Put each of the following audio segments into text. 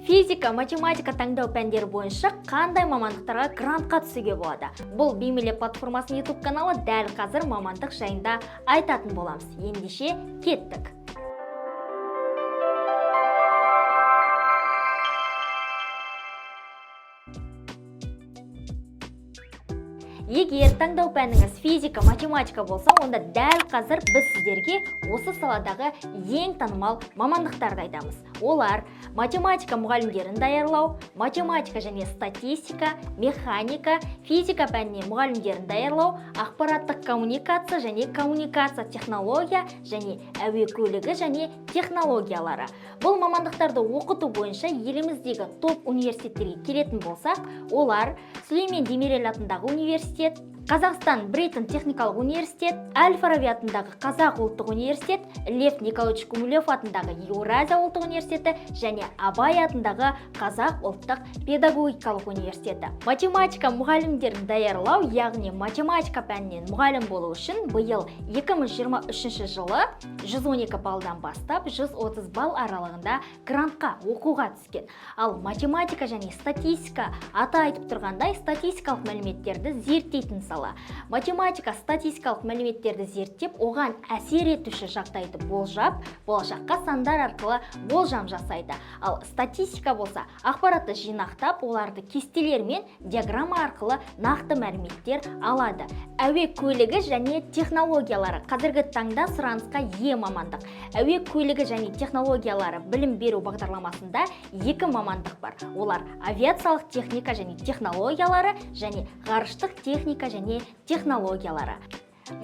Физика, математика таңдау пәндері бойынша қандай мамандықтарға грантқа түсуге болады? Бұл Беймиле платформасының YouTube каналы, дәл қазір мамандық жайында айтатын боламыз. Ендеше кеттік. Егер таңдау пәніңіз физика, математика болса, онда дәл қазір біз сіздерге осы саладағы ең танымал мамандықтарды айтамыз. Олар математика мұғалімдерін даярлау, математика және статистика, механика, физика пәніне мұғалімдерін даярлау, ақпараттық коммуникация және коммуникация технология және әуе көлігі және технологиялары. Бұл мамандықтарды оқыту бойынша еліміздегі топ университеттерге келетін болсақ, олар Сүлеймен Демирел атындағы университет, Қазақстан Брейтон техникалық университет, Әл-Фараби атындағы Қазақ ұлттық университет, Лев Николаевич Гумилев атындағы Еуразия ұлттық университеті және Абай атындағы Қазақ ұлттық педагогикалық университеті. Математика мұғалімдерін даярлау, яғни математика пәнінен мұғалім болу үшін биыл 2023 жылы 112 балдан бастап 130 балл аралығында грантқа оқуға түскен. Ал математика және статистика аты айтып тұрғандай статистикалық мәліметтерді зерттейтін сала. Математика статистикалық мәліметтерді зерттеп, оған әсер етуші жағдайды болжап, болашаққа сандар арқылы болжам жасайды. Ал статистика болса, ақпаратты жинақтап, оларды кестелер мен диаграмма арқылы нақты мәліметтер алады. Әуе көлігі және технологиялары қазіргі таңда сұранысқа ие мамандық. Әуе көлігі және технологиялары білім беру бағдарламасында екі мамандық бар. Олар авиациялық техника және технологиялары және ғарыштық техника және технологиялары.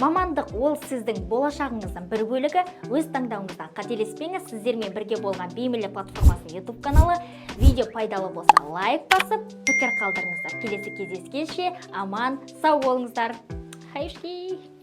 Мамандық ол сіздің болашағыңыздың бір бөлігі. Өз таңдауыңыздан қателеспеңіз. Сіздермен бірге болған Беймиле платформасының YouTube каналы. Видео пайдалы болса лайк басып, пікір қалдырыңыздар. Келесі кездескенше аман, сау болыңыздар. Хайшки!